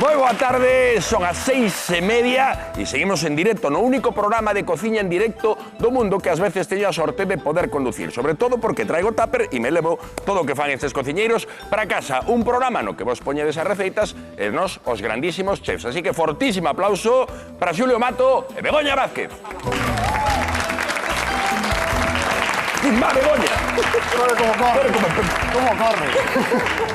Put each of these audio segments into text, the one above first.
Moi boa tarde, son as 6:30 e seguimos en directo no único programa de cociña en directo do mundo que ás veces teño a sorte de poder conducir, sobre todo porque traigo tupper e me levo todo o que fan estes cociñeiros para casa, un programa no que vos poñedes as receitas e nos os grandísimos chefs. Así que fortísimo aplauso para Xulio Mato e Begoña Vázquez. ¡Va, Begoña! Como corre?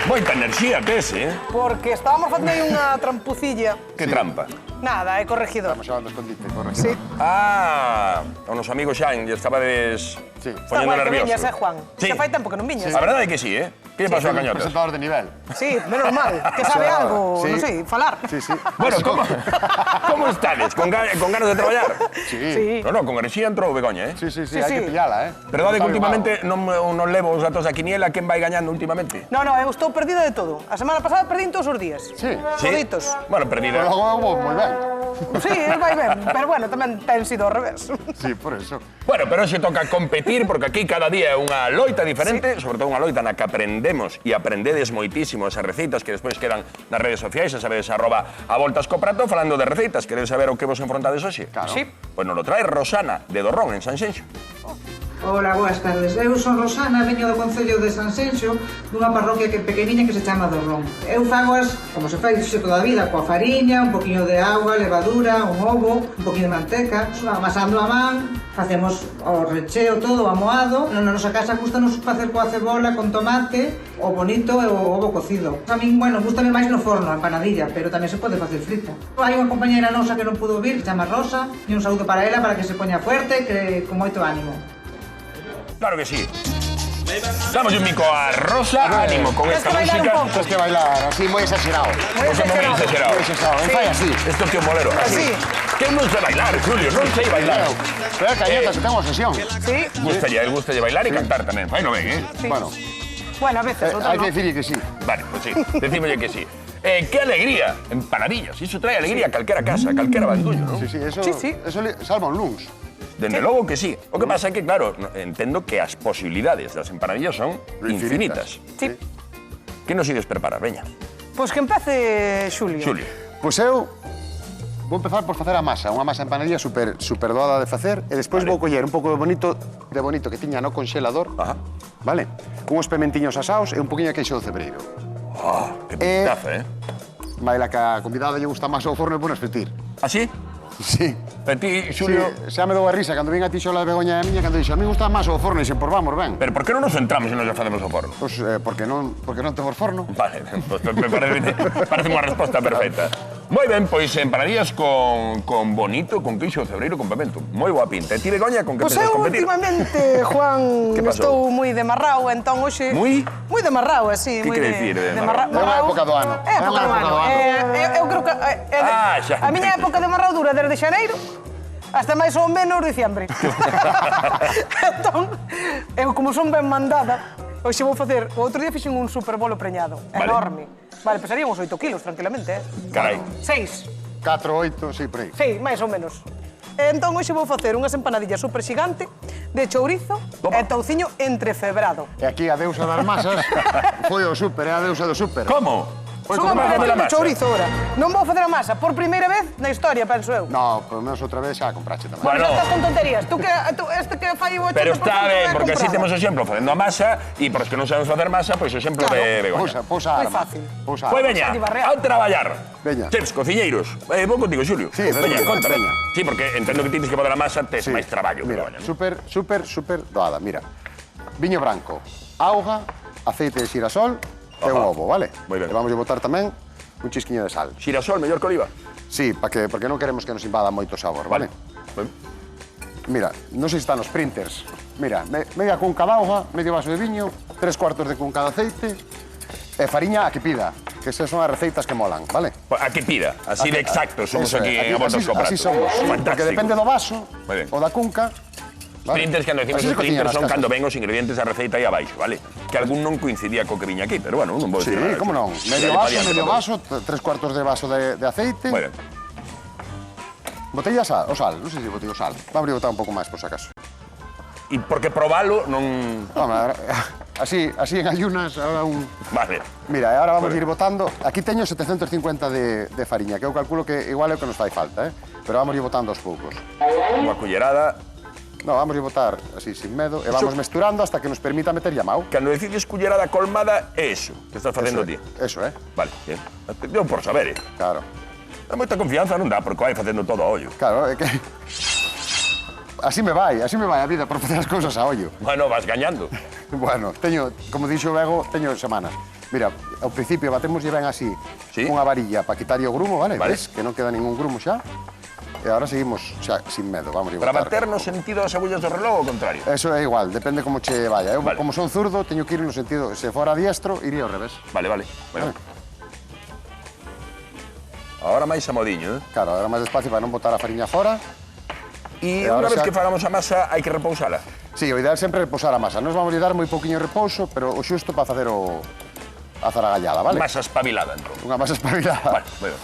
Moita enerxía tes, Porque estábamos facendo aí unha trampucilla. Que trampa. Nada, é corregidor. Estamos xogando escondite, corre. Sí. Ah, o noso amigo Xan, lle estabades poñendo Está guai que nervioso. viñas, Juan? Sí. Xa fai tempo que non viñas. A verdade é que sí, Que lle pasou a Cañotas? Presentador de nivel. Sí, menos mal, que sabe algo, Sí. non sei, falar. Sí, sí. Bueno, como estades? Con ganas de traballar? Sí. No, con enerxía entrou Begoña, Sí, Sí, hai que sí. pillala, Verdade que Está últimamente non levo os datos da quiniela, quen vai gañando últimamente? No, eu estou perdida de todo. A semana pasada perdín todos os días. Sí. Toditos. Bueno, Pero perdida. logo vou moi ben. Sí, vai ben, pero bueno, tamén ten sido ao revés. Sí, por eso. Bueno, pero hoxe toca competir, porque aquí cada día é unha loita diferente, sobre todo unha loita na que aprendemos e aprendedes moitísimo esas receitas que despois quedan nas redes sociais, xa sabedes, @avoltascoprato, falando de receitas, queredes saber o que vos enfrontades hoxe? Claro. Sí. Pois nos lo trae Rosana, de Dorrón, en Sanxenxo. Hola, boas tardes. Eu son Rosana, veño do Concello de Sanxenxo, dunha parroquia que pequeniña que se chama Dorrón. Eu fagoas, como se fai toda a vida, coa fariña, un poquinho de auga, levadura, un ovo, un poquinho de manteca, amasando a man, facemos o recheo todo, o amoado. Na nosa casa gustanos facer coa cebola, con tomate, o bonito e o ovo cocido. A min, bueno, gustame máis no forno, a empanadilla, pero tamén se pode facer frita. Hai unha compañera nosa que non pudo vir, que se chama Rosa, e un saúdo para ela, para que se poña fuerte, que con moito ánimo. Claro que sí. Damos un mico a Rosa, ánimo con esta que bailar un música. pouco. Tens que bailar así moi exagerado. Porque non é exagerado. Moi exagerado. Fai así. Isto que o molero. Así. Que non sei bailar, Julio, non sei bailar. Pero é Cañotas, que ten unha sesión. Sí. Gustalle bailar e cantar tamén. Fai no ben, Sí. Bueno, Bueno, a veces, outras hai que non. dicir que sí. Vale, pues sí, decímolle que sí. ¡Qué alegría! Empanadillas. Iso trae alegría a calquera casa, a calquera bandullo, ¿no? Sí, eso Sí. salva un luns. Dende logo que sí. O que pasa é que, claro, entendo que as posibilidades das empanadillas son infinitas. Sí. Que nos ides preparar, veña? Pois que empece Xulio. Xulio. Pois eu vou empezar por facer a masa, unha masa empanadilla super doada de facer, e despois Vale. vou coller un pouco de bonito que tiña no conxelador, Ajá. vale? Cunhos pementiños asaos e un poquinho de queixo do cebreiro. Que pintaza, Maila que a convidada lle gusta máis ao forno e pon a espetir. Así? Sí. Pero ti, Sí, Xulio... xa me dou a risa cando vin a ti xola de Begoña e a miña cando dixo, a mí gusta máis ao forno e dixen, pois vamos, ben. Pero por que non nos centramos e nos facemos o forno? Pois porque non temos forno. Vale, pues me parece unha resposta perfecta. Moi ben, pois empanadillas con bonito, con queixo cebreiro, con pemento. Moi boa pinta. E ti, Begoña, con que Pois pensas eu competir? últimamente, Juan, Que pasou? estou moi demarrao, entón hoxe... Moi? Moi demarrao, así. Que moi quere dicir demarrao? É unha época do ano. É época do ano. Eu creo que... xa a miña entendi. época de marrao dura desde xaneiro hasta máis ou menos diciembre. Entón, eu como son ben mandada, hoxe vou facer... O outro día fixen un super bolo preñado, Vale. enorme. Vale, pesarían uns 8 kilos, tranquilamente, Carai. 6. 4, 8, sí, por aí. Sí, máis ou menos. E entón, hoxe vou facer unhas empanadillas super xigante de chourizo Toma. e touciño entrefebrado. E aquí a deusa das masas foi o súper, é a deusa do súper. Como? Pois Son como vas a facer a empanadillas de masa? chourizo ora. Non vou facer a masa por primeira vez na historia, penso eu. No, polo menos outra vez xa a comprache tamén. Bueno. Xa estás con tonterías. Tú este que fai o Pero está ben, porque así temos comprado. o exemplo facendo a masa e para os que non sabemos facer masa, pois o exemplo Claro. de Begoña. Pousa Moi arma. fácil. Pousa Pois arma. veña, Aquí barrea. a traballar. Veña. Chefs, cociñeiros. Vou contigo, Xulio. Sí, veña, veña, conta, veña. veña. Sí, porque entendo que tienes que fazer a masa, tes Sí. máis traballo que Mira, Begoña. ¿no? super doada, mira. Viño branco, auga, aceite de xirasol e un Ajá. ovo, vale? Moi ben. E vamos a botar tamén un chisquiño de sal. Xirasol, mellor que oliva. Sí, porque non queremos que nos invada moito sabor, vale? Ben. Mira, non sei se están os printers. Mira, media cunca de auga, medio vaso de viño, 3 cuartos de cunca de aceite e fariña a que pida, que esas son as receitas que molan, vale? A que pida, así de exactos somos Eso aquí é, en Abortos Coprato. así somos, porque Fantástico. depende do vaso Moi ben. ou da cunca. vale? Printers, cando decimos Así os se cociñan printers, as son casas. cando ven os ingredientes da receita aí abaixo, vale? Que algún non coincidía co que viña aquí, pero bueno, non vou Sí, decir nada. como non? Medio vaso, 3 cuartos de vaso de aceite. Moi ben. Botella o sal, non sei se botella o sal. Va a botar un pouco máis, por si acaso. E porque probalo non... Home, así en ayunas, ahora un... Vale. Mira, ahora vamos a ir botando. Aquí teño 750 de fariña, que eu calculo que igual é o que nos fai falta, Pero vamos a ir botando aos poucos. Unha cullerada. No, vamos a ir botar así, sin medo, e vamos mesturando hasta que nos permita meter llamao. Cando decides cullerada colmada, é eso que estás facendo ti. Eso, Vale, bien. Deu por saber, Claro. É moita confianza, non dá, porque vai facendo todo a ollo. Claro, é que... Así me vai a vida por facer as cousas a ollo. Bueno, vas gañando. Bueno, teño, como dixo o Bego, teño semanas. Mira, ao principio batemos ben así, Sí. cunha varilla para quitarlle o grumo, vale? Vale. Ves que non queda ningún grumo xa. E agora seguimos xa sin medo, vamos a ir Para botar. bater no sentido das agullas do reloj ou ao contrario? Eso é igual, depende como che vaya. Eu, Vale. como son zurdo, teño que ir no sentido, se fora diestro, iría ao revés. Vale, vale. Bueno. Ahora máis a modiño, Claro, agora máis despacio para non botar a fariña fora. E E unha ahora vez xa- que fagamos a masa, hai que repousala. Sí, o ideal sempre é reposar a masa. Nos vamos a dar moi pouquiño repouso, pero o xusto para facer a zaragallada, vale? Masa espabilada, entón. Unha masa espabilada. Vale, bueno.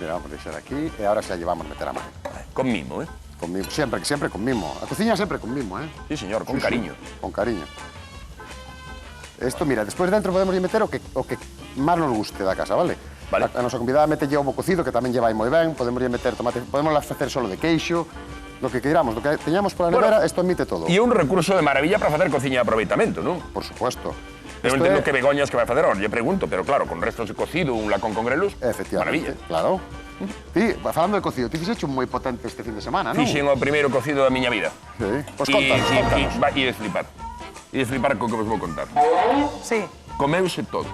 Mira, vamos a deixar aquí e ahora xa llevamos meter a mano. Con mimo, Con mimo, sempre con mimo. A cociña sempre con mimo, Sí, señor, con cariño. Con cariño. Esto, mira, despois dentro podemos meter o que máis nos guste da casa, vale? Vale. A nosa convidada mete ovo cocido, que tamén lle vai moi ben. Podemos meter tomate, podemos facer solo de queixo, lo que queiramos, lo que teñamos pola nevera, isto admite todo. E un recurso de maravilla para facer cociña de aproveitamento, non? Por supuesto. Eu Isto entendo é- que begoñas que vai facer, lle pregunto, pero claro, con restos de cocido, un lacón con grelos, Efectivamente, maravilla. claro. Ti, falando de cocido, ti fixeche un moi potente este fin de semana, non? Fixen o primeiro cocido da miña vida. Sí. Pois contanos, contanos. E de flipar. E de flipar co que vos vou contar. Sí. Comeuse todo.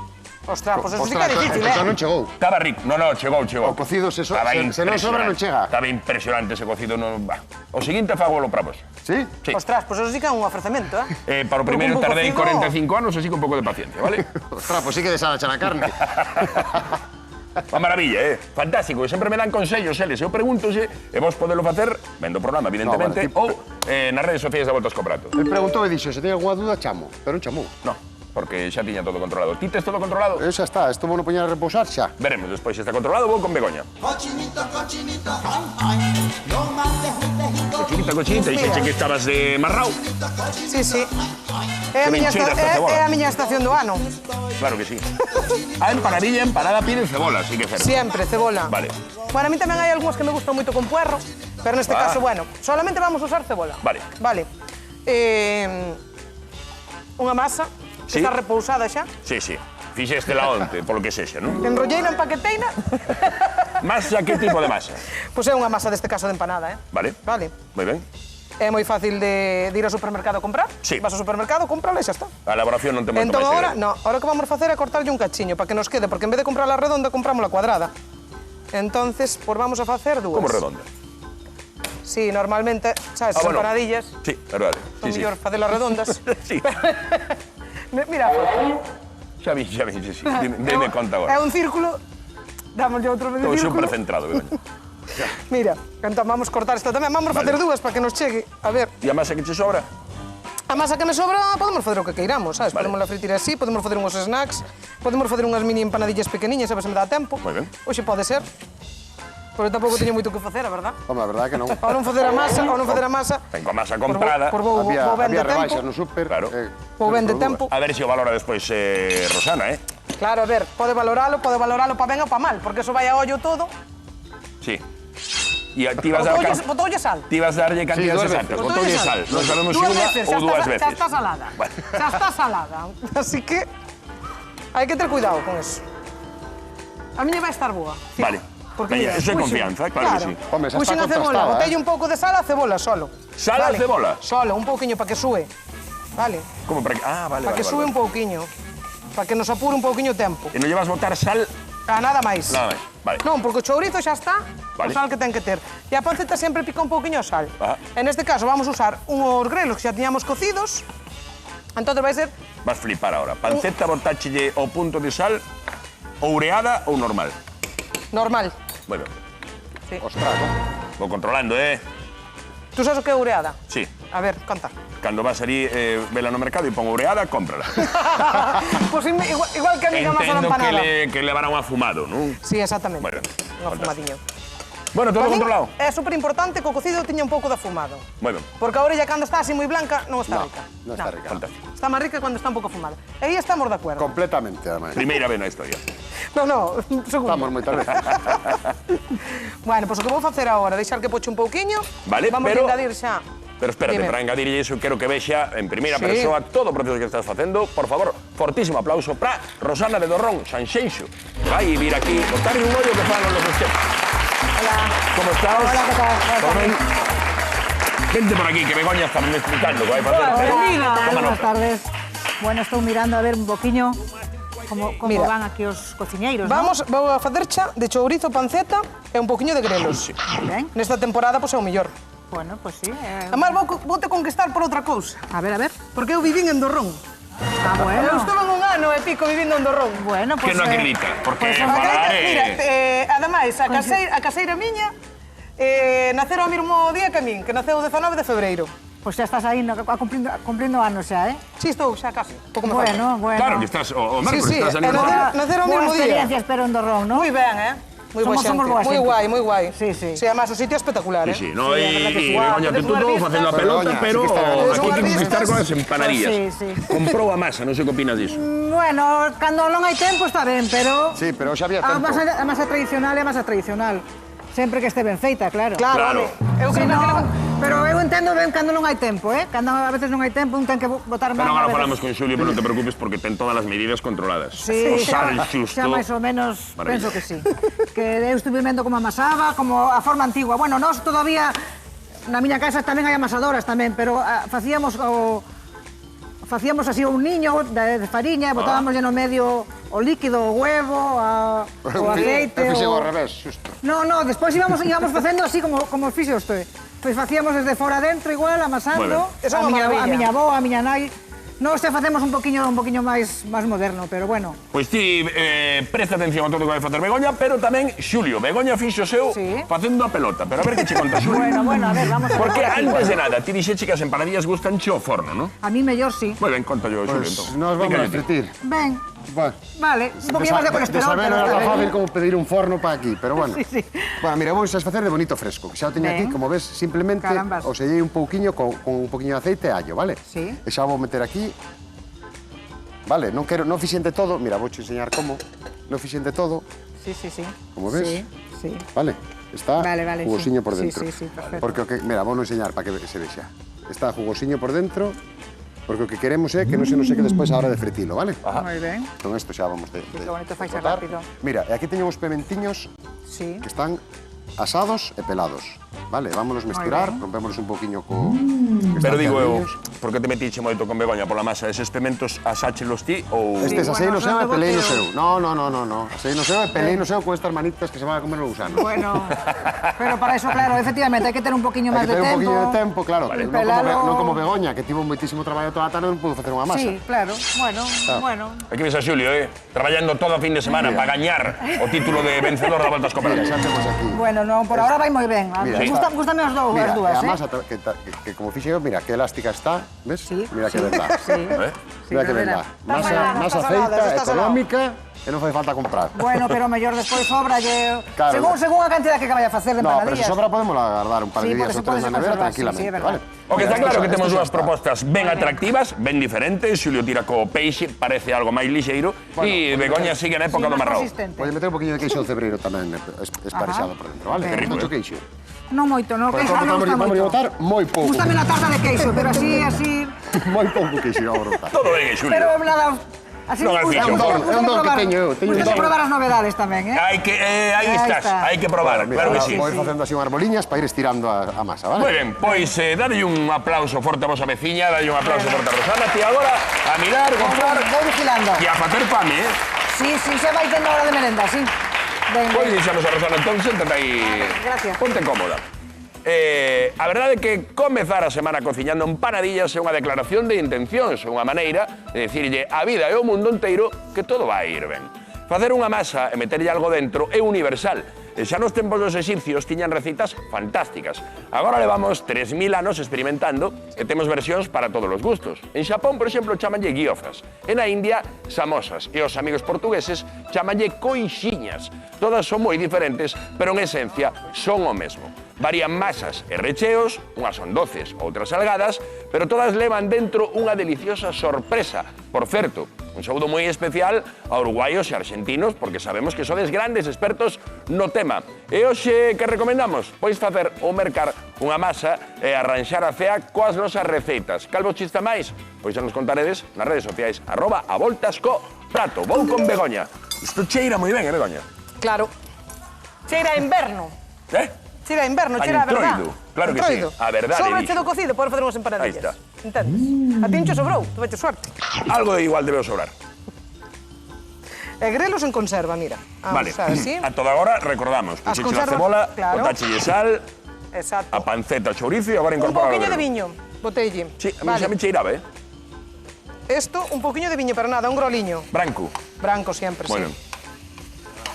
Ostras, pois eso sí que Ostras, é difícil, entón non chegou. Estaba rico. No, chegou. O cocido se non sobra non impresionante. chega. Estaba impresionante ese cocido. No, bah. O seguinte fagolo para vos. Sí? Sí. Ostras, pois eso sí que é un ofrecemento, Para o primeiro Porque un tardei cocido- 45 anos, así con un pouco de paciencia, vale? Ostras, pois sí que desalacha na carne. Unha maravilla, Fantástico, e sempre me dan consellos eles. Eu pregúntose, e vos podelo facer, vendo o programa, evidentemente, No, vale, ou nas redes sociais da Voltas co Prato. El preguntou e dixo, se ten alguna duda, chamo. Pero non chamou. No, porque xa tiña todo controlado. Ti tes todo controlado? Xa está, isto vou non poñer a repousar xa. Veremos despois se está controlado, vou con Begoña. Cochinito, ay, ay, no más de Cochinita, cochinita, dixeche que estabas de marrao. Sí, sí. É a miña, cheira esta cebola. é a miña estación do ano. Claro que sí. A empanada pide cebola, sí que é certo. Siempre, cebola. Vale. Bueno, a mí tamén hai algúns que me gustan moito con puerro, pero neste Ah. caso, bueno, solamente vamos a usar cebola. Vale. Vale. Unha masa que Sí. está repousada xa. Sí, sí. Fixeste la onte, polo que sexa, non? Enrolleina en paqueteina. Masa, que tipo de masa? Pois é unha masa deste caso de empanada, Vale. Vale. Moi ben. É moi fácil de ir ao supermercado a comprar. Sí. Vas ao supermercado, cómprala e xa está. A elaboración non te monta Entón máis ahora, segredo. no, ahora o que vamos a facer é cortarlle un cachiño para que nos quede, porque en vez de comprarla redonda, compramos la cuadrada. Entonces, pues vamos a facer dúas. Como redonda. Sí, normalmente, sabes, as bueno. empanadillas, Sí, verdade. son Sí, sí. mellor facelas redondas. Sí. Mira, a foto. Xa vi, sí, sí. Dime conta É agora. un círculo, dámoslle outro medio Estou círculo. super centrado, Begoña. Mira, entón vamos cortar esta tamén, vamos a facer Vale. dúas para que nos chegue. A ver, E a masa que che sobra? a masa que me sobra, podemos facer o que queiramos, sabes? Vale. Podemos la fritir así, podemos facer unhos snacks, podemos facer unhas mini empanadillas pequeniñas, a ver se me dá tempo. Moi ben. Hoxe pode ser. Pero tampouco teño moito que facer, a verdad? Home, a verdade que non. Ao non facer a masa, Ben, coa masa comprada. Por vou ben de Había rebaixas tempo. no súper. Claro. Vou ben de por dúas. tempo. A ver se o valora despois Rosana, Claro, a ver, pode valoralo para ben ou para mal, porque eso vai a ollo todo. Sí. E ti vas a dar... Botoulle sal. Ti vas darlle cantidades dúas exactas. veces. Botoulle sal. Non sabemos se Dúas unha veces, ou dúas xa veces. está salada. Vale. Xa está salada. Así que hai que ter cuidado con eso. A miña vai estar boa. Sí. Vale. Porque Veña, mira, eso é puxen- confianza, claro que sí. Home, xa Puxen está a cebola, contrastada, botelle un pouco de sal a cebola solo. Sal a cebola? Solo, un pouquiño para que sube. Vale. Como para que... Ah, vale, Para vale. que sube un pouquiño. Para que nos apure un pouquiño o tempo. E non llevas botar sal... A nada máis. Nada máis, vale. Non, porque o chourizo xa está, Vale. o sal que ten que ter. E a panceta sempre pica un pouquiño o sal. Ajá. En este caso vamos a usar unhos grelos que xa tiñamos cocidos. Entonces vai ser Vas flipar ahora. Panceta, botáchelle o punto de sal, oureada ou normal. normal. Moi ben. Ostras, non? Vou controlando, Tú sabes o que é ureada? Sí. A ver, conta. Cando vas ali, vela no mercado e pon oureada, cómprala. Pois igual que a miña masa da Entendo empanada. que levará un afumado, non? Sí, exactamente. Moi ben. Unha Fantástico. fumadinha. Bueno, todo Para min controlado. É super importante que o cocido tiña un pouco de afumado. Bueno. Porque a orella cando está así moi blanca non está rica. non está rica. Fantástico. Está máis rica cando está un pouco afumada. E aí estamos de acuerdo. Completamente, además. Primeira vez na historia. No, segundo. Estamos moitas veces. Bueno, pois o que vou facer agora, deixar que poche un pouquiño. Vale, vamos pero- a engadir xa. Pero espérate, Dime. para engadir iso, quero que vexa en primeira Sí. persoa todo o proceso que estás facendo. Por favor, fortísimo aplauso para Rosana de Dorrón, Sanxenxo. Que vai vir aquí, botarle un ollo que falan los esquemas. Hola. Como estás? Hola, ¿qué tal? Todo ben? Vente por aquí, que Begoña está me explicando que vai facer. Hola, pero ¿qué tal? toma Buenas nota. tardes. Bueno, estou mirando a ver un poquinho como Mira. van aquí os cociñeiros, Vou a facer xa de chourizo, panceta e un pouquiño de grelos. Sí. ¿no? Ben. Nesta temporada, pois é o mellor. Bueno, pues sí. Además, vou te conquistar por outra cousa. A ver. Porque eu vivín en Dorrón. Ah, Eu bueno. estuve un ano e pico vivindo en Dorrón. Bueno, Que pues... non acredita, porque pues, falar Mira, ademais, a caseira miña naceron ao mesmo día que a min, que naceu o 19 de febreiro. Pues ya estás aí cumplindo anos xa, eh? Si, estou xa casi. Pouco me falta. Bueno. Claro que estás, o Sí, Mércoles sí, estás e aniversario. naceron ao Boa mesmo experiencia, día. espero, en Dorrón, ¿no? Moi ben, Moi boa Somos xente. boa Moi xente. guai, moi guai. Sí, sí. Sí, además, o sitio é espectacular, Sí, sí, no, Sí, la verdad que sí. Begoña, que tú todo facendo a pelota, Begoña, pero sí que está aquí Son hai que artistas. conquistar con as empanadillas. Sí, sí. Comprou a masa, non sei que opinas diso. Bueno, cando non hai tempo está ben, pero... Sí, pero xa había A tempo. masa tradicional é a masa tradicional. Sempre que este ben feita, claro. Claro. Claro, home. Eu Si creo que no, pero eu entendo ben cando non hai tempo, eh? Cando a veces non hai tempo, un ten que botar Pero man. agora a veces. falamos con Xulio, pero non te preocupes porque ten todas as medidas controladas. Sí, o sal xusto. xa máis ou menos Maravilla. penso que sí. Que eu estuve vendo como amasaba, como a forma antigua. Bueno, nós todavía na miña casa tamén hai amasadoras tamén, pero facíamos así un niño de fariña, botábamos no medio o líquido, o huevo, o aceite. Eu fixen o... ao revés, xusto. No, despois íbamos facendo así como os fixos tú. Pois facíamos desde fora dentro igual, amasando. Bueno. Eso é unha maravilla. A miña avó, a miña nai. Nós xa facemos un poquinho máis moderno, pero bueno. Pois ti presta atención a todo o que vai facer Begoña, pero tamén Xulio. Begoña fixo o seu Sí. facendo a pelota. Pero a ver que che conta Xulio. Bueno, a ver, vamos a ver. Porque antes de nada, ti dixeche que as empanadillas gustan che o forno, non? A mí mellor sí. Moi ben, conta yo, Xulio, Pues entón. nos vamos a Explícalle ti. fritir. Ben, Bueno, vale, un poquinho máis de de colesterol, saber pero non está era ben. fácil como pedir un forno para aquí, pero bueno. Sí, sí. Bueno, mira, vou facer de bonito fresco, que xa o teño Ben. aquí, como ves, simplemente Carambas. o sellei un pouquiño con un pouquiño de aceite e allo, vale? Sí. E xa vou meter aquí. Vale, non fixente todo, mira, vou enseñar como. Non fixente todo, Sí. Como ves? Sí. vale? Está Vale, jugosiño sí. por Sí, dentro. sí, perfecto. Porque mira, vou enseñar para que se vexa. Está jugosiño por dentro, porque o que queremos é que non se nos seque despois a hora de fritilo, vale? Moi ben. Con isto xa vamos de que bonito faixe botar. rápido. Mira, e aquí teño uns pementiños Sí. que están asados e pelados. Vale, vámonos mesturar, ben. rompémonos un poquinho co... que Pero están digo eu, peladillos. por que te metiche moito con Begoña pola masa? Eses pementos asáchelos ti ou... Estes Sí, asei bueno, no seu e son de pelei no boteo. seu. No. Asei no seu e pelei no seu con estas manitas que se van a comer o gusano. Bueno, pero para eso, claro, efectivamente, hai que ter un poquinho máis Hai que de ter un tempo. poquinho de tempo, claro. Vale. Non como Begoña, que tivo moitísimo traballo toda a tarde, non pudo facer unha masa. Sí, claro. Bueno. Aquí ves a Xulio, traballando todo o fin de semana para gañar o título de vencedor da Volta a Mira, Escoperas. xa temos aquí. Bueno, non, por ahora vai moi ben. Mira, Gústame as Mira, dúas, e a masa que como fixe eu, mira, que elástica está, ves? Sí, Mira que sí, verdad. sí. Mira que verdad. verdad. Masa salada, feita, está salada. económica, e non fai falta comprar. Bueno, pero mellor despois sobra Claro. según a cantidad que vaya a facer de No, pero se empanadillas. sobra podemos guardar un par de Sí, días porque ou se tres pode na nevera conservar, tranquilamente, sí, é verdad. vale? O que está Mira, claro que esto temos xa dúas está. propostas ben atractivas, ben diferentes. Xulio tira co peixe, parece algo máis lixeiro, e Begoña sigue na época do marrón. Pode meter un poquinho de queixo de cebreiro tamén, esparexado por dentro, vale? Qué rico, Moito eh. queixo. Non moito, non, Pois queixo non vamos gusta a moito. botar moi pouco. Gústame la tarta de queixo, pero así... Moi pouco queixo vamos a botar. Todo ben, Xulio. Pero nada, así Non has gusta- dicho. gusta- É un don que probar- teño eu, teño un gusta don. probar as novedades tamén, eh? Aí Aí estás, está. hai que probar, Mira, claro que ahora sí. Vou facendo así unhas boliñas para ir estirando a masa, vale? Moi ben, pois dalle un aplauso forte a vosa veciña, dalle un aplauso forte a Rosana, e agora a mirar, comprar Vou vigilando. e a facer fame, Sí, xa vai tendo hora de merenda, sí. Ben, Pois ben. deixamos a Rosana entón, séntate aí. Gracias. Ponte cómoda. A verdade é que comezar a semana cociñando empanadillas é unha declaración de intencións, unha maneira de dicirlle á vida e ao mundo inteiro que todo vai ir ben. Facer unha masa e meterlle algo dentro é universal. E xa nos tempos dos exipcios tiñan receitas fantásticas. Agora levamos 3.000 anos experimentando e temos versións para todos os gustos. En Xapón, por exemplo, chamanlle guiofas. E na India, samosas. E os amigos portugueses chamanlle coixiñas. Todas son moi diferentes, pero en esencia son o mesmo. Varían masas e recheos, unhas son doces, outras salgadas, pero todas levan dentro unha deliciosa sorpresa. Por certo, un saúdo moi especial a uruguaios e argentinos, porque sabemos que sodes grandes expertos no tema. E hoxe, que recomendamos? Pois facer ou mercar unha masa e arranxar a cea coas nosas receitas. Cal vos chista máis? Pois xa nos contaredes nas redes sociais, @avoltascoprato. Vou con Begoña. Isto cheira moi ben, Begoña? Claro. Cheira a inverno. Cheira a inverno, cheira a verdad. Claro que sí, a verdade. Sobrache do cocido, podes facer unhas empanadillas. Aí está. Entendes? A ti encho sobrou, tuveche suerte. Algo de igual debeu sobrar. E grelos en conserva, mira. Vale, Así. a toda hora recordamos. As Puxeche a conservas, cebola, claro. botache sal, Exacto. a panceta, chourizo e agora Un incorpora poquinho de viño, botelle. Sí, a mí xa me cheiraba, Esto, un poquinho de viño, pero nada, un groliño. Branco. Branco siempre, Bueno. sí.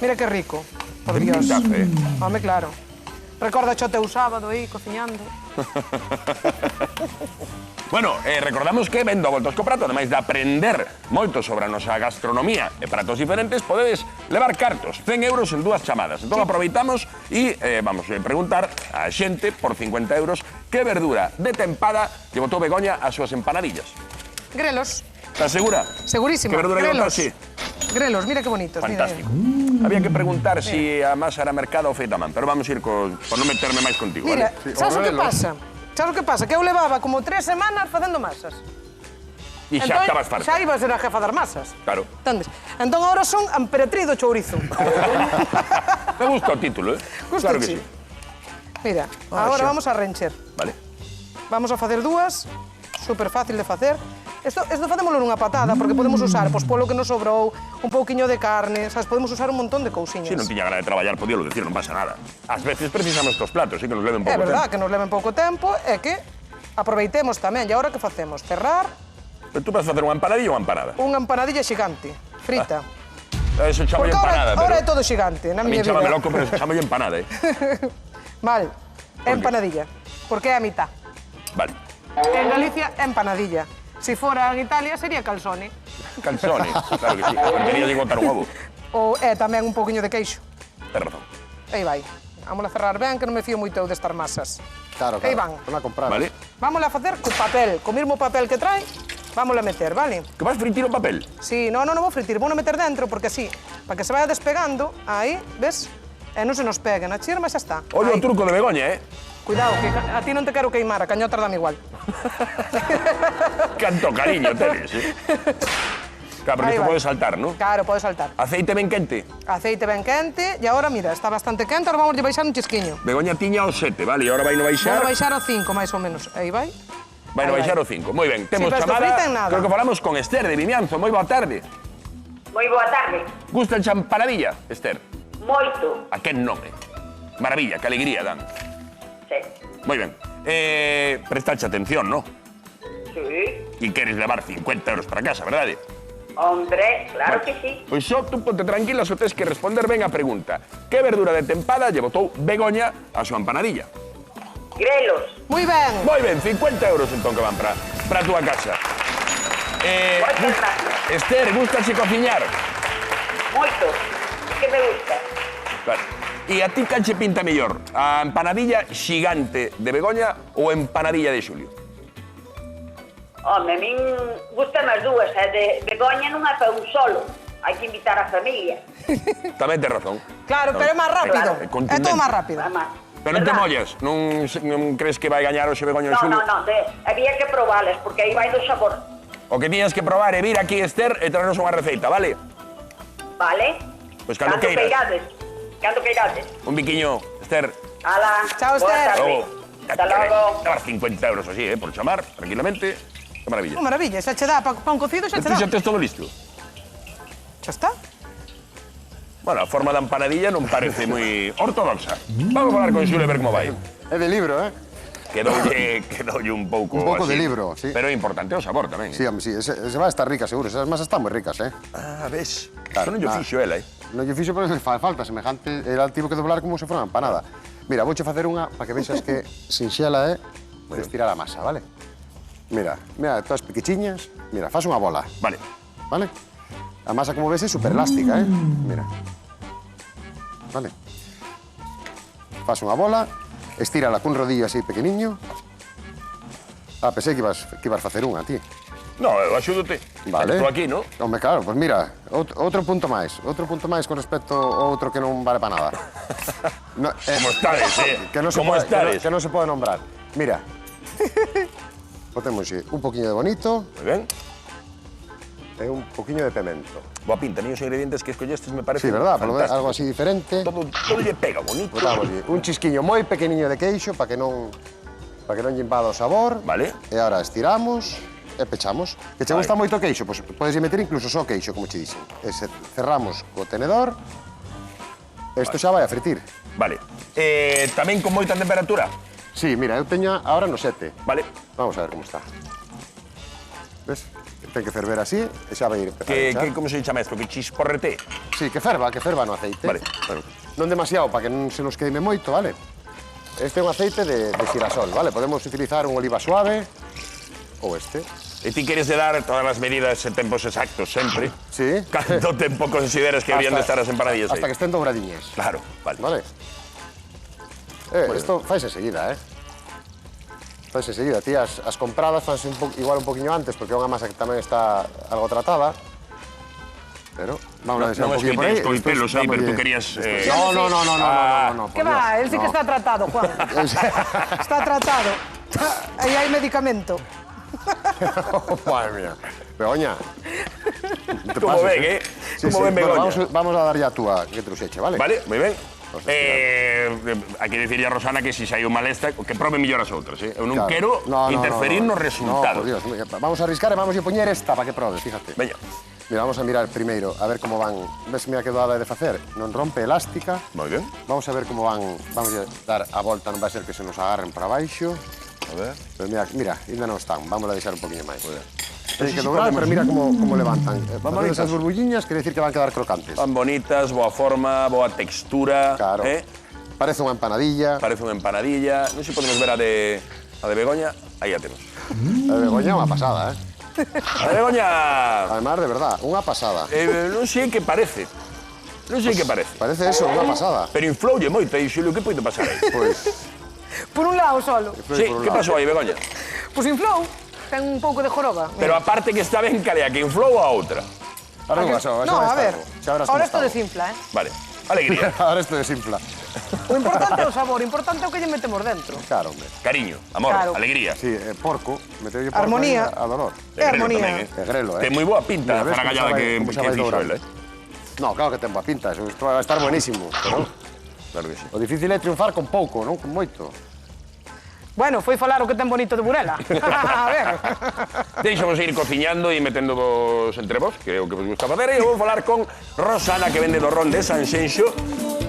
Mira qué rico, por Buen Dios. pintazo, Home, claro. Recorda o teu sábado aí, cociñando. Bueno, recordamos que vendo a Voltas co Prato, ademais de aprender moito sobre a nosa gastronomía e pratos diferentes, podedes levar cartos, 100 euros en 2 chamadas. Entón aproveitamos e vamos a preguntar a xente por 50 euros que verdura de tempada lle botou Begoña as súas empanadillas. Grelos. Estás segura? Segurísima. Que verdura lle botou Grelos. así? Grelos, mira qué bonitos. Fantástico. Había que preguntar si a masa era mercada ou feita a man, pero vamos a ir por non meterme máis contigo, Mira, vale? sabes o que pasa? Sabes o que pasa? Que eu levaba como 3 semanas facendo masas. E xa estabas farta. Xa iba a ser a jefa das masas. Claro. Entendes? Entón agora son a emperatriz do chourizo. Me gusta o título, Gusta, Claro que sí. Mira, agora vamos a rencher. Vale. Vamos a facer dúas, super fácil de facer. Isto facémolo nunha patada, porque podemos usar pois, polo que nos sobrou, un pouquiño de carne, sabes, podemos usar un montón de cousiñas. Si non tiña ganas de traballar, podíalo decir, non pasa nada. Ás veces precisamos estos platos, que nos leven pouco É verdad tempo. que nos leven pouco tempo e que aproveitemos tamén. E agora que facemos? Cerrar Pero tú vas facer unha empanadilla ou unha empanada? unha empanadilla xigante, frita. Eso chamo Porque empanada, ahora pero... é todo xigante na A mí miña chamame vida. loco, pero chamo empanada, Vale, qué? empanadilla, porque é a mitad. Vale. En Galicia, empanadilla. Si fora en Italia, sería calzone. Calzone, claro que sí. Quería de botar un ovo. Ou é tamén un pouquiño de queixo. Tens razón. Aí vai. Vamos a cerrar ben, que non me fío moito eu destas masas. Claro, Aí claro. van. Van a comprar. Vale. Vamos a facer co papel, co mismo papel que trae, vamos a meter, vale? Que vas fritir o papel? Sí, non vou fritir, vou meter dentro, porque así, para que se vaya despegando, aí, ves? E non se nos pegue, na chirma xa está. Olha o Aí. truco de Begoña, Cuidado, que a ti non te quero queimar, a cañotas dame igual. Canto cariño tenes, Claro, pero Aí isto vai. pode saltar, non? Claro, pode saltar. Aceite ben quente. Aceite ben quente, e agora, mira, está bastante quente, ahora vamos a baixar un chisquiño. Begoña tiña o 7, vale? E agora vai no Vamos baixar. a baixar o 5, máis ou menos. Aí vai. Vai no Aí baixar vai. o 5. Moi ben. Temos pero isto chamada. frita en nada. Creo que falamos con Esther de Vimianzo. Moi boa tarde. Moi boa tarde. Gusta a empanadilla, Esther? Moito. A quen nome? Maravilla, que alegría dan. Sí. Moi ben. Prestache atención, ¿no? Sí. E queres levar 50 euros para casa, verdade? Hombre, claro que sí. Pois só tú ponte tranquila, só tes que responder ben a pregunta. Que verdura de tempada lle botou Begoña a súa empanadilla? Grelos. Moi ben. Moi ben, 50 euros entón que van para a túa casa. Moitas gracias. Esther, gustache cociñar? Moito. Que me gusta. Vale. E a ti cal che pinta mellor? A empanadilla xigante de Begoña ou a empanadilla de Xulio? Home, a min gustan as dúas. De Begoña non é para un solo. Hai que invitar a familia. Tamén tes razón. Claro, pero é máis rápido. É É contundente. todo máis rápido. Además. Pero non te mollas? Non crees que vai gañar hoxe Begoña e No, Xulio? no, no. Había que probalas, porque aí vai do sabor. O que tiñas que probar é vir aquí, Esther, e traernos unha receita, vale? Vale? Pois cando queiras. Cando queirades. Un biquiño, Esther. Ala. Chao, boa Esther. tarde. Logo. Hasta logo. Levar 50 euros así, por chamar, tranquilamente. Que maravilla. Unha maravilla, xa che dá pa un cocido, xa E che tú xa dá. tes todo listo? Xa está. Bueno, a forma da empanadilla non parece moi ortodoxa. Vamos a falar con Xulio e ver como vai. É de libro, Quedoulle un pouco Un pouco así. de libro, sí. Pero é importante o sabor tamén. Sí, home, sí, ese va a estar rica, seguro. Esas masas están moi ricas, Ah, ves. Claro, Claro, non yo ah. fixo ela, Non lle fixo, pero fai falta, semejante, ela tivo que doblar como se fora unha empanada. Mira, vouche facer unha para que vexas que sinxela é de estirar a masa, vale? Mira, todas pequechiñas, mira, faz unha bola. Vale. Vale? A masa, como ves, é super elástica, Mira. Vale? Faz unha bola, estírala cun rodillo así pequeniño. Pensei que ibas facer unha, ti. No, eu axúdote. Vale. Estou aquí, non? Home, claro, pois mira, outro punto máis con respecto ao outro que non vale para nada. No, Como estades, Como estades? Que non se pode nombrar. Mira, botemos un poquinho de bonito Moi ben. e un poquinho de pemento. Boa pinta, a mí os ingredientes que escollestes me parece Sí, verdad, por lo menos algo así diferente. Todo lle pega, bonito. Botámoslle un chisquiño moi pequeniño de queixo para que non lle invada o sabor. Vale. E agora estiramos e pechamos. Que che gusta moito o queixo, pois podes meter incluso só queixo, como che dixen. E cerramos co tenedor. Isto xa vai a fritir. Vale. Tamén con moita temperatura? Sí, mira, eu teño agora no 7. Vale. Vamos a ver como está. Ves? Ten que ferver así e xa vai ir empezar. Como se chama isto? Que chisporrete? Sí, que ferva no aceite. Vale. Non demasiado, para que non se nos queime moito, vale? Este é un aceite de girasol, vale? Podemos utilizar un oliva suave ou este. E ti queres de dar todas as medidas e tempos exactos, sempre? Sí. Canto tempo consideras que habían de estar as empanadillas aí? Hasta que estén dobradiñas. Claro, vale. Vale? Isto faise enseguida, Faise enseguida. Ti as compradas fanse igual un poquinho antes, porque é unha masa que tamén está algo tratada. Pero vamos a deixar un poquinho por aí. Con pelos aí, pero tú querías... No. Que va, él sí que está tratado, Juan. Está tratado. Aí hai medicamento. Madre mía. Begoña. Como ven, Como ven, Begoña. Vamos a dar ya a túa que truxeche, vale? Vale, moi ben. Hai que dicirle a Rosana que se saiu mal esta, que probe mellor as outras, Eu non quero interferir no resultado. No, por Dios, vamos a arriscar e vamos a poñer esta para que probes, fíjate. Veña. Mira, vamos a mirar primeiro, a ver como van. Ves, mira que doada de facer. Non rompe elástica. Moi ben. Vamos a ver como van. Vamos a dar a volta, non vai ser que se nos agarren para baixo. A ver. Pero mira, ainda non están. Vamos a deixar un poquinho máis. Ten que dobrar, pero mira como levantan. Van esas burbulliñas, quere decir que van a quedar crocantes. Van bonitas, boa forma, boa textura. Claro. Parece unha empanadilla. Parece unha empanadilla. Non sei se podemos ver a de Begoña. Aí a temos. A de Begoña é unha pasada, A de Begoña... Además, de verdad, unha pasada. Non sei que parece. Non sei que parece. Parece eso, unha pasada. Pero infloulle moito, e Xulio, que pode pasar aí? Pois... Por un lado solo. Sí, que pasou aí, Begoña? Pois inflou. Ten un pouco de joroba. Pero aparte que está ben calea, que inflou a outra. Ahora non pasou, No, a ver. Ahora isto desinfla, Vale. Alegría. Ahora isto desinfla. O importante é o sabor, o importante é o que lle metemos dentro. Claro, hombre. Cariño, amor, Claro. alegría. Sí, porco. Meteulle porco Armonía. a dolor. É armonía. Tamén, É grelo, Ten moi boa pinta a Mira, ves zaragallada como que xa vai fixo dobrando. el, No, claro que ten boa pinta, isto vai estar buenísimo. Pero Claro que sí. o difícil é triunfar con pouco, non con moito. Bueno, foi falar o que ten bonito de Burela. A ver. Deixamos ir cociñando e metendo vos entre vos, que é o que vos gusta facer, e eu vou falar con Rosana, que vende do ron de Sanxenxo,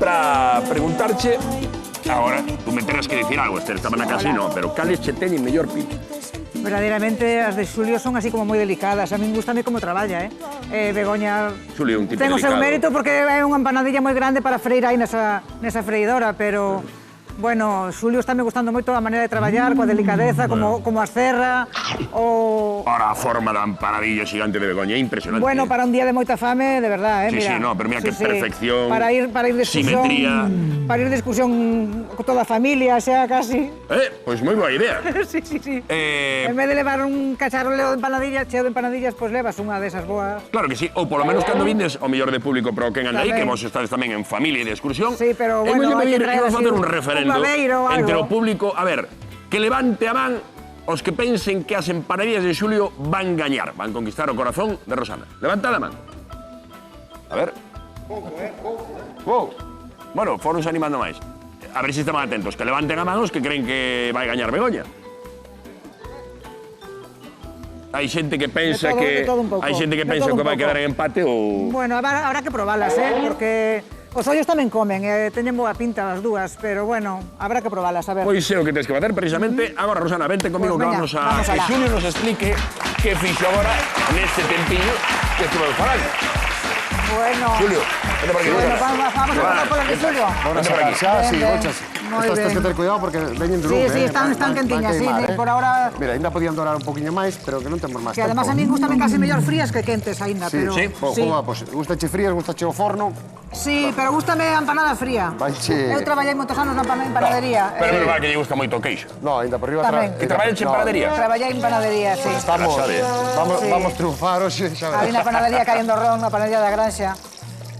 para preguntarche, agora, tú me terás que dicir algo, Esther, estaba na casa e non, pero cales che teñen mellor pinta? Verdadeiramente, as de Xulio son así como moi delicadas. A min gustame como traballa, Begoña... Xulio é un tipo ten o seu delicado. mérito porque é unha empanadilla moi grande para freír aí nesa freidora, pero... Bueno, Xulio está me gustando moito a maneira de traballar, coa delicadeza, como as cerra, Ahora a forma da empanadilla xigante de Begoña é impresionante. Bueno, para un día de moita fame, de verdad, Sí, mira. sí, no, pero mira que perfección, Para ir de excursión, simetría. Para ir de excursión con toda a familia, xa casi. Pois moi boa idea. Sí. Eh, En vez de levar un cacharoleo de empanadillas, cheo de empanadillas, pois levas unha desas boas. Claro que sí, ou polo menos cando vindes o mellor de público pro quen anda aí, que Tamén. vos estades tamén en familia e de excursión. Sí, pero E bueno, voulle hai que pedir, traer imos así facer un un referendo babeiro ou entre algo. o público. A ver, que levante a man os que pensen que as empanadillas de Xulio van gañar, van conquistar o corazón de Rosana. Levanta a man. A ver. Wow. Bueno, foronse animando máis. A ver se estaban atentos, que levanten a man os que creen que vai gañar Begoña. Hai xente que pensa De todo un pouco. hai xente que De pensa todo un que vai pouco. quedar en empate ou Bueno, habrá que probalas, porque os ollos tamén comen, teñen boa pinta as dúas, pero bueno, habrá que probalas, a ver. Pois é o que tens que facer precisamente. Agora, Rosana, vente comigo Pues que veña, vamos a... vamos alá. Que Xulio nos explique que fixo agora neste tempinho que estuvemos falando. Bueno. Xulio, vete por aquí. Bueno, vete. vamos a empezar por el de Xulio. Vamos a Vente por aquí. sacar xa, sí, Ben, bochas. moi Estas tens ben. que ter cuidado porque veñen de lume. Sí, están quentiñas, sí, por ahora... Mira, ainda podían dorar un poquinho máis, pero que non temos máis Que además a tempo. mí gustame casi mellor frías que quentes aínda, Sí, pero... sí. Como va, pois, gustache frías, gustache o forno, Sí, pero gústame a empanada fría. Vaiche- Eu traballei moitos anos na panadería. Pero menos mal que lle gusta moito o queixo. no, ainda por riba... Tamén. Que traballas en panadería? Traballei en panadería, sí. Estamos, Xa sabes. Sí. vamos triunfar hoxe, xa Ali na verás. panadería que hai en Dorrón, na panadería da Granxa.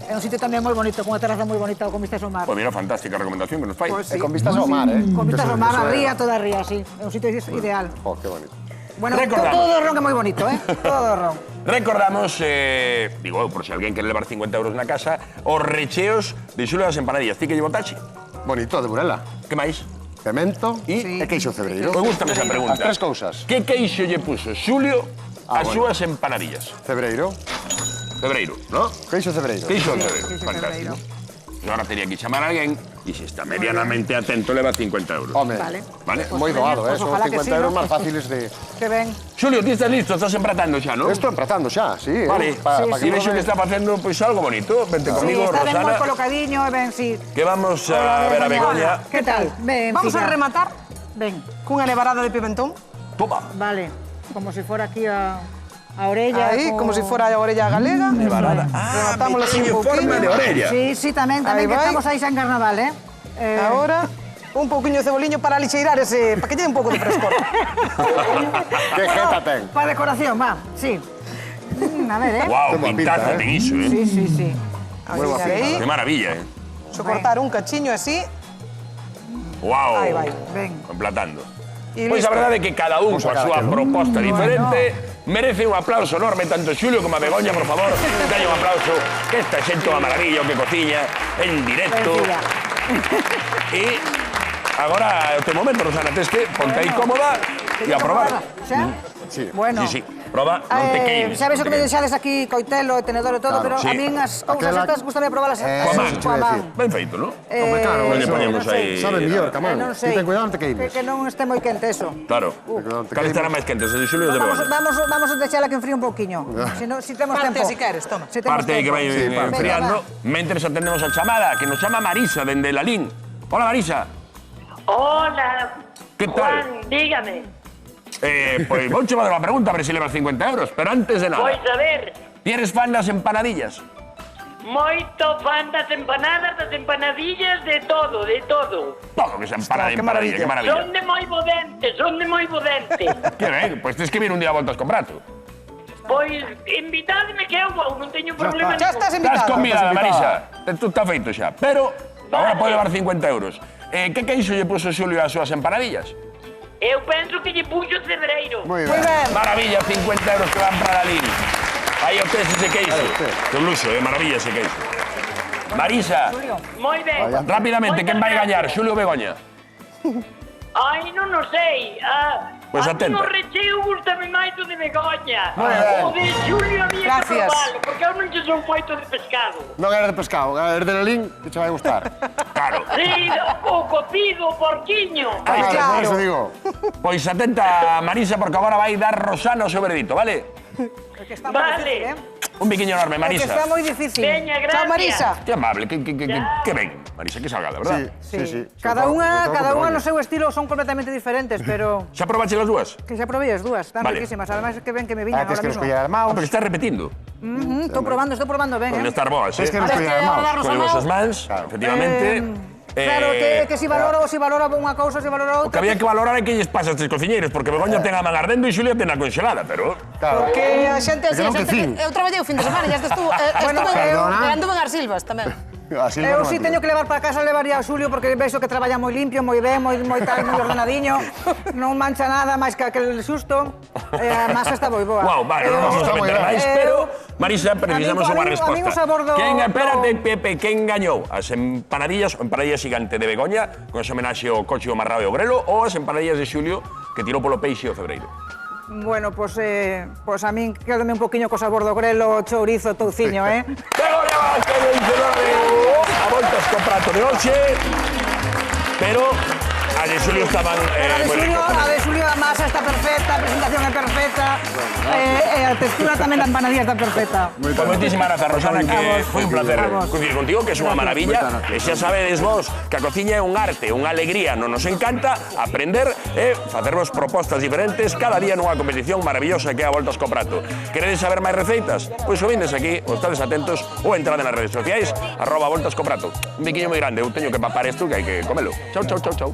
É un sitio tamén moi bonito, con unha terraza moi bonita, con vistas ao mar. Pues mira, fantástica recomendación que nos fai. Pois E con vistas ao mar, Con vistas ao mar, Eso a é- ría, toda a ría, sí. É un sitio ideal. Oh, que bonito. Bueno, Recordamos. todo Dorrón que é moi bonito, Todo Dorrón. Recordamos, digo, por si alguén quere levar 50 euros na casa, os recheos de Xulio das empanadillas. Ti que lle botache? Bonito, de Burela. Que máis? Pemento Sí. e queixo cebreiro. Pois gústame esa pregunta. As tres cousas. Que queixo lle puso Xulio as bueno. súas empanadillas? Cebreiro, Febreiro, ¿no? queixo cebreiro. Queixo de Febreiro, queixo fantástico. cebreiro. E agora teria que chamar a alguén e se está medianamente atento leva 50 euros. Home, Vale. Vale? moi doado, Pues son ojalá que 50 sí, euros ¿no? máis fáciles de... Que ben. Xulio, ti estás listo? Estás empratando xa, non? Estou empratando xa, sí. Vale, Pa si vexo que está facendo pois algo bonito, vente Sí, comigo, está ben moi Rosana, colocadiño, ben, sí. que vamos a ver a Begoña. Que tal? Ben, Vamos a filla. rematar Ben, cunha nevarada de pimentón. Toma. vale. Como si fuera aquí a orella. Aí, como si fuera a orella galega. Nevarada. Rematámoslo así un tiñe forma poquinho. de orella. Sí, sí, tamén, Aí que vai. estamos aí xa en carnaval, Ahora, un pouquiño de ceboliño para lixeirar ese... para que lle un pouco de frescor. Que jeta ten. Para decoración, va, sí. A ver, Guau, Qué guapita, pintaza ten iso, Sí, sí, sí. Así, Moi guapita. aí, Que maravilla, socortar un cachiño así. Guau. Aí vai. Ben. Emplatando. E Pois a listo. verdade é que cada un coa súa proposta diferente merece un aplauso enorme tanto Xulio como a Begoña, por favor. Dalle un aplauso, que esta xente unha maravilla o que cociña en directo. Sencilla. E agora é o teu momento, Rosana, tes que ponte aí cómoda e a probar. Xa? Sí. Bueno. Sí, sí, proba, non te queimes. Sabes o que non te me queimes. deixades aquí, coitelo, tenedor e todo, Claro, pero sí. a min as cousas Aquela- estas gustame probalas Eso Coa man. che iba a decir. Ben feito, non? Home, claro, Non lle eso- poñemos non sei. aí... Sabe mellor, camán. Non Ti sei. ten cuidado, non te queimes. Que non este moi quente eso. Claro. non te Cal queimes. estará máis quente, se de Xulio ou de Vamos, Begoña? vamos a deixala que enfríe un pouquiño. Si temos Parte tempo. si queres, toma. Si temos Parte aí que vai tempo. Sí, parte. enfriando. Mentres atendemos a chamada, que nos chama Marisa, dende Lalín. Hola, Marisa. Hola. ¿Qué tal? Juan, dígame. Pois vou chamar unha pregunta, a ver se levas 50 euros. Pero antes de Pois nada, a ver, ti eres fan das empanadillas? moito fan das empanadas, das empanadillas, de todo, de todo. Todo que se empana de qué empanadilla, que maravilla. Son de moi bo dente, son de moi bo dente. Que ben, pois tens que vir un día a voltas con prato. Pois invitadme que eu vou, non teño problema. Ya estás Estás invitado. convidada, Marisa. Tú está feito xa. Pero agora pode levar 50 euros. Que queixo lle puso Xulio ás súas empanadillas? Eu penso que lle puxo cebreiro. Moi Moi ben. ben. Maravilla, 50 euros que van para Lalín. Aí o tes ese queixo. usted. Que luxo, maravilla ese queixo. Marisa, Moi ben. rápidamente, quen vai gañar, Xulio ou Begoña? Ai, non o sei. Pois a atenta. mí o recheo gustame máis o de Begoña. Moi ben. O de Xulio había que Gracias. probalo, porque eu non che son moito de pescado. Non eres de pescado, eres de Lelín, que che vai gustar. Claro. Sí, o cocido, o porquiño. Aí Por está. eso digo. Pois atenta, Marisa, porque agora vai dar Rosana o seu veredito, vale? É que está moi Vale. difícil, Un biquiño enorme, É que Marisa. está moi difícil. Veña, gracias. Chao, Marisa. Que amable, que ben, Marisa, que salgada, verdad? Sí, sí, sí. Cada Sobre unha todo con no seu estilo son completamente diferentes, pero Xa probache as dúas? que xa probei as dúas, están Vale. riquísimas. Además que ven que me Ah, viñan tens ahora que nos mismo. collar Ah, maus. porque estás repetindo. Estou probando ben, Podem estar boas, Tens que nos collar maus. Con vosas mans, efectivamente. Claro, que si valora unha cousa, si valora O que outra. había que valorar é que lles pasa a estes cociñeiros, porque Begoña ten a man ardendo e Xulia ten a conxelada, pero... Claro. Que a xente Que así, non a te xente fin. que... Eu traballei o fin de semana, ya estuve... perdona. Anduve en Arsilvas tamén. Así Eu non si me teño que levar para casa, levaría a Xulio porque vexo que traballa moi limpio, moi ben, moi tal, moi ordenadiño. Non mancha nada máis que aquel susto. A masa está moi boa. Guau, vale, non nos está vamos a moi meter ben. máis, pero... Marisa, precisamos a unha min o resposta. sabor do- Quen, espérate, do- Pepe, quen gañou? As empanadillas, o empanadilla xigante de Begoña, con ese homenaxe ao coche, o marrao e o grelo, ou as empanadillas de Xulio, que tirou polo peixe o febreiro? Bueno, pues a min quédame un poquinho co sabor do grelo, chourizo, touciño, Begoña Vázquez, vencedora de a voltas co prato de hoxe, pero a de Xulio estaban Pero moi ricos. a de Xulio a masa está perfecta, a presentación é perfecta, a textura tamén da empanadilla está perfecta. Pues moitísimas grazas, Rosana, que foi un placer coincidir contigo, que é unha maravilla. E xa sabedes vos que a cociña é un arte, unha alegría, non nos encanta aprender e facervos propostas diferentes cada día nunha competición maravillosa que é a Voltas co Prato. Queredes saber máis receitas? Pois o vindes aquí, ou estades atentos, ou entrade nas redes sociais, @Voltas co Prato. Un biquiño moi grande, eu teño que papar isto que hai que comelo. Chau, chau, chau, chau.